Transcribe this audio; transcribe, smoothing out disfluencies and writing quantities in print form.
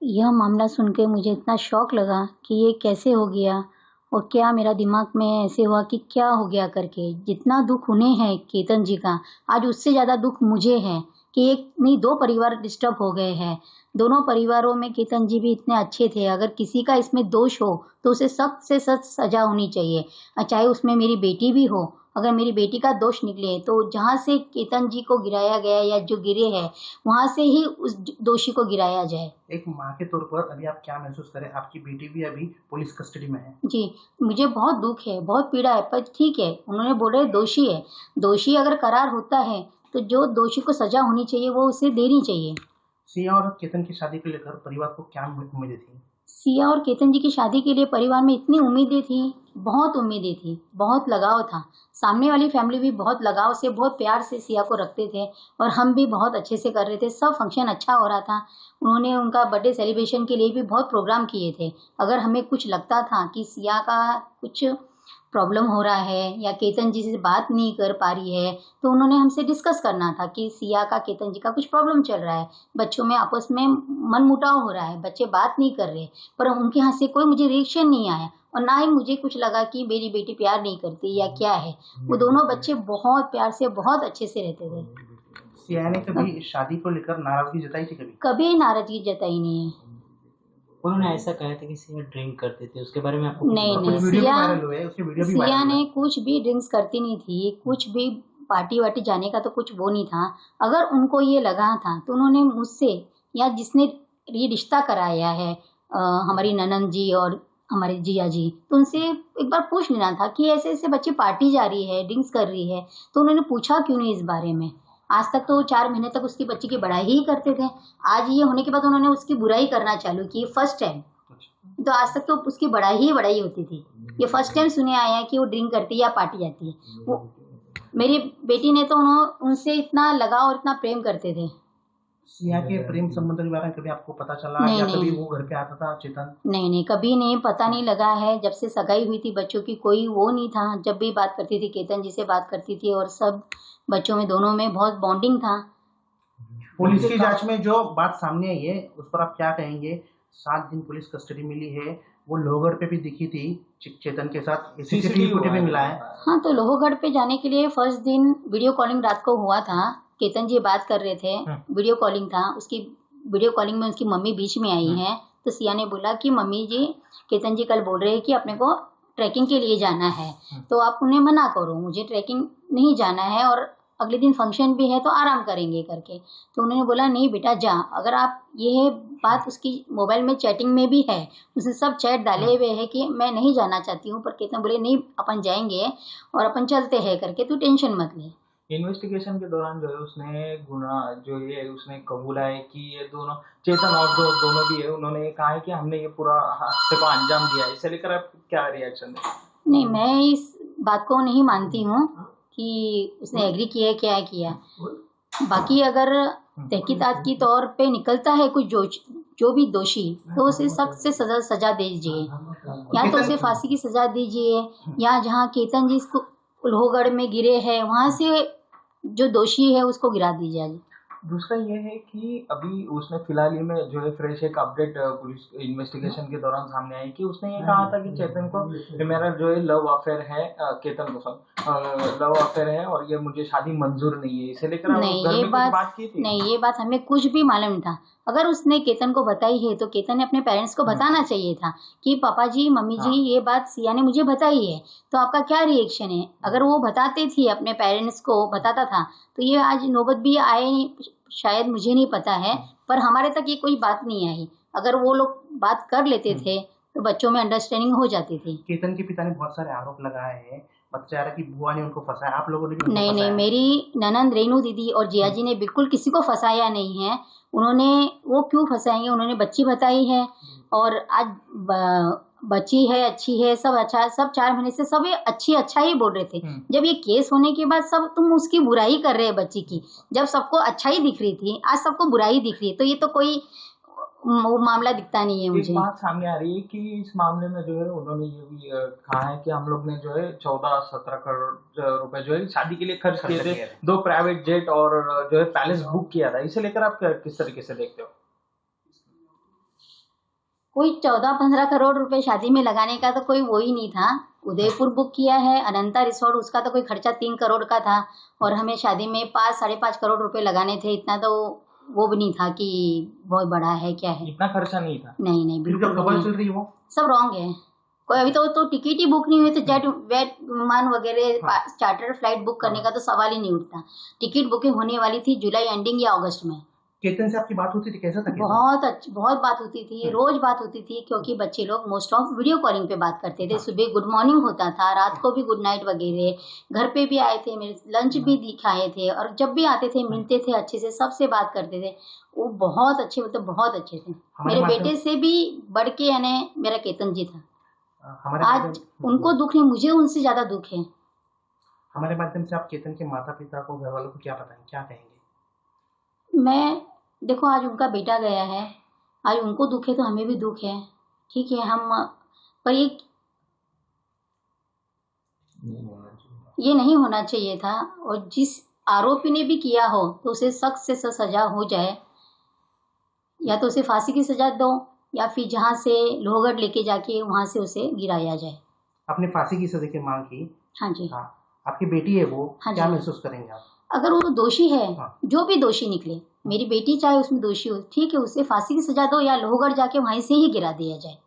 यह मामला सुन के मुझे इतना शॉक लगा कि ये कैसे हो गया और क्या मेरा दिमाग में ऐसे हुआ कि क्या हो गया करके। जितना दुख उन्हें है केतन जी का, आज उससे ज़्यादा दुख मुझे है कि एक नहीं दो परिवार डिस्टर्ब हो गए हैं। दोनों परिवारों में केतन जी भी इतने अच्छे थे। अगर किसी का इसमें दोष हो तो उसे सख्त से सख्त सज़ा होनी चाहिए, चाहे उसमें मेरी बेटी भी हो। अगर मेरी बेटी का दोष निकले तो जहाँ से केतन जी को गिराया गया या जो गिरे हैं वहाँ से ही उस दोषी को गिराया जाए। एक माँ के तौर पर अभी आप क्या महसूस करें? आपकी बेटी भी अभी पुलिस कस्टडी में है। जी, मुझे बहुत दुख है, बहुत पीड़ा है, पर ठीक है, उन्होंने बोले दोषी है। दोषी अगर करार होता है तो जो दोषी को सज़ा होनी चाहिए वो उसे देनी चाहिए। सिया और केतन की शादी को लेकर परिवार को क्या उम्मीदें थी? सिया और केतन जी की शादी के लिए परिवार में इतनी उम्मीदें थी, बहुत उम्मीदें थी, बहुत लगाव था। सामने वाली फैमिली भी बहुत लगाव से, बहुत प्यार से सिया को रखते थे और हम भी बहुत अच्छे से कर रहे थे। सब फंक्शन अच्छा हो रहा था। उन्होंने उनका बर्थडे सेलिब्रेशन के लिए भी बहुत प्रोग्राम किए थे। अगर हमें कुछ लगता था कि सिया का कुछ प्रॉब्लम हो रहा है या केतन जी से बात नहीं कर पा रही है तो उन्होंने हमसे डिस्कस करना था कि सिया का केतन जी का कुछ प्रॉब्लम चल रहा है, बच्चों में आपस में मनमुटाव हो रहा है, बच्चे बात नहीं कर रहे। पर उनके यहाँ से कोई मुझे रिएक्शन नहीं आया और ना ही मुझे कुछ लगा कि मेरी बेटी प्यार नहीं करती या क्या है। वो दोनों बच्चे बहुत प्यार से, बहुत अच्छे से रहते थे। सिया ने कभी शादी को लेकर नाराजगी जताई थी? कभी नाराजगी जताई नहीं है। उन्होंने ऐसा कहा था कि सिया ड्रिंक करते थे, उसके बारे में आपको नहीं, सिया ने कुछ भी ड्रिंक्स करती नहीं थी, कुछ भी पार्टी वार्टी जाने का तो कुछ वो नहीं था। अगर उनको ये लगा था तो उन्होंने मुझसे या जिसने ये रिश्ता कराया है हमारी ननंद जी और हमारे जिया जी, तो उनसे एक बार पूछ लेना था कि ऐसे ऐसे बच्चे पार्टी जा रही है, ड्रिंक्स कर रही है, तो उन्होंने पूछा क्यों नहीं इस बारे में। आज तक तो 4 महीने तक उसकी बच्ची की बड़ाई ही करते थे। आज ये होने के बाद उन्होंने उसकी बुराई करना चालू की, फर्स्ट टाइम। तो आज तक तो उसकी बड़ाई ही बड़ाई होती थी। ये फर्स्ट टाइम सुने आया है कि वो ड्रिंक करती है या पार्टी जाती है। वो मेरी बेटी ने तो उनसे इतना लगाव और इतना प्रेम करते थे। सिया के प्रेम संबंध के बारे में कभी आपको पता चला? नहीं, या नहीं, कभी वो घर पे आता था चेतन? नहीं, कभी नहीं, पता नहीं लगा है। जब से सगाई हुई थी बच्चों की कोई वो नहीं था। जब भी बात करती थी केतन जी से बात करती थी और सब बच्चों में दोनों में बहुत बॉन्डिंग था। पुलिस की जांच में जो बात सामने आई है उस पर आप क्या कहेंगे? 7 दिन पुलिस कस्टडी मिली है, वो लोहगढ़ पे भी दिखी थी चेतन के साथ, सीसीटीवी फुटेज भी मिला है। हाँ, तो लोहगढ़ पे जाने के लिए फर्स्ट दिन वीडियो कॉलिंग रात को हुआ था। केतन जी बात कर रहे थे, वीडियो कॉलिंग था। उसकी वीडियो कॉलिंग में उसकी मम्मी बीच में आई है। तो सिया ने बोला कि मम्मी जी, केतन जी कल बोल रहे हैं कि अपने को ट्रैकिंग के लिए जाना है, तो आप उन्हें मना करो, मुझे ट्रैकिंग नहीं जाना है और अगले दिन फंक्शन भी है तो आराम करेंगे करके। तो उन्होंने बोला नहीं बेटा जा। अगर आप ये बात उसकी मोबाइल में चैटिंग में भी है, उसने सब चैट डाले हुए है कि मैं नहीं जाना चाहती हूँ, पर केतन बोले नहीं अपन जाएंगे और अपन चलते हैं करके, तू टेंशन मत ले। इन्वेस्टिगेशन के दौरान जो है उसने गुना जो ये उसने कबूला है कि ये दोनों चेतन और दोनों भी है, उन्होंने कहा है कि हमने ये पूरा हादसे को अंजाम दिया है। इसे लेकर आप क्या रिएक्शन है? नहीं, मैं इस बात को नहीं मानती हूँ कि उसने एग्री किया है क्या किया। बाकी अगर तहकीकात की तौर पे निकलता है कुछ जो भी दोषी, तो उसे सख्त से सजा दीजिए, या तो उसे फांसी की सजा दीजिए, या जहाँ केतन जी इसको लोहगढ़ में गिरे हैं वहाँ से जो दोषी है उसको गिरा दीजिए। दूसरा ये है कि अभी उसने फिलहाल में जो है फ्रेश एक अपडेट पुलिस इन्वेस्टिगेशन के दौरान सामने आई कि उसने ये कहा था कि चेतन को मेरा जो है लव अफेयर है, केतन को लव अफेयर है और ये मुझे शादी मंजूर नहीं है। इसे लेकर नहीं, ये बात की थी? नहीं, ये बात हमें कुछ भी मालूम था। अगर उसने केतन को बताई है तो केतन ने अपने पेरेंट्स को बताना चाहिए था कि पापा जी, मम्मी जी, ये बात सिया ने मुझे बताई है, तो आपका क्या रिएक्शन है। अगर वो बताते थे, अपने पेरेंट्स को बताता था, तो ये आज नौबत भी आए शायद, मुझे नहीं पता है, पर हमारे तक ये कोई बात नहीं आई। अगर वो लोग बात कर लेते थे तो बच्चों में अंडरस्टैंडिंग हो जाती थी। केतन के पिता ने बहुत सारे आरोप लगाए हैं, बच्चा रहा कि बुआ ने उनको फंसाया, आप लोगों ने भी? नहीं, मेरी ननंद रेनू दीदी और जिया जी ने बिल्कुल किसी को फंसाया नहीं है। उन्होंने, वो क्यों फंसाएंगे, उन्होंने बच्ची बताई है और आज बच्ची है, अच्छी है, सब अच्छा, सब 4 महीने से सब अच्छा ही बोल रहे थे। जब ये केस होने के बाद सब तुम उसकी बुराई कर रहे हैं बच्ची की। जब सबको अच्छा ही दिख रही थी, आज सबको बुराई दिख रही है, तो ये तो कोई वो मामला दिखता नहीं है मुझे। एक बात सामने आ रही है कि इस मामले में जो है उन्होंने ये भी कहा है कि हम लोग ने जो है 14-17 करोड़ रुपए जो है शादी के लिए खर्च किए थे, 2 प्राइवेट जेट और जो है पैलेस बुक किया था। इसे लेकर आप किस तरीके से देखते हो? कोई 14-15 करोड़ रुपए शादी में लगाने का तो कोई वो ही नहीं था। उदयपुर बुक किया है, अनंता रिसोर्ट, उसका तो कोई खर्चा 3 करोड़ का था और हमें शादी में 5-5.5 करोड़ रुपए लगाने थे। इतना तो वो भी नहीं था कि बहुत बड़ा है क्या है। इतना खर्चा नहीं था। नहीं नहीं, फिर बिल्कुल जो खबर नहीं। चल रही है वो सब रॉन्ग है। कोई अभी तो टिकट ही बुक नहीं हुई, तो जेट वेट विमान वगैरह चार्टर फ्लाइट बुक करने का तो सवाल ही नहीं उठता। टिकट बुकिंग होने वाली थी जुलाई एंडिंग या अगस्त में। केतन से आपकी बात होती थी, कैसा था केतन? बहुत अच्छी, बहुत बात होती थी, रोज बात होती थी, क्योंकि बच्चे लोग मोस्ट ऑफ वीडियो कॉलिंग पे बात करते थे। सुबह गुड मॉर्निंग होता था, रात को भी गुड नाइट वगैरह। घर पे भी आए थे, मेरे लंच भी दिखाए थे, और जब भी आते थे मिलते थे, अच्छे से सबसे बात करते थे। वो बहुत अच्छे, मतलब बहुत अच्छे थे। मेरे बेटे से भी बढ़ के यानी मेरा केतन जी था। आज उनको दुख नहीं, मुझे उनसे ज्यादा दुख है। हमारे माध्यम से आप केतन के माता पिता को, घर वालों को क्या बताएंगे, क्या कहेंगे? मैं देखो, आज उनका बेटा गया है, आज उनको दुख है तो हमें भी दुख है, ठीक है। हम पर ये नहीं होना चाहिए था, और जिस आरोपी ने भी किया हो तो उसे सख्त से सख्त सजा हो जाए। या तो उसे फांसी की सजा दो, या फिर जहाँ से लोहगढ़ लेके जाके वहाँ से उसे गिराया जाए। आपने फांसी की सजा की मांग की? हाँ जी। हाँ, आपकी बेटी है वो, हाँ क्या जी। महसूस करेंगे आप? अगर वो दोषी है, हाँ। जो भी दोषी निकले, मेरी बेटी चाहे उसमें दोषी हो, ठीक है, उसे फांसी की सजा दो या लोहगढ़ जाके वहीं से ही गिरा दिया जाए।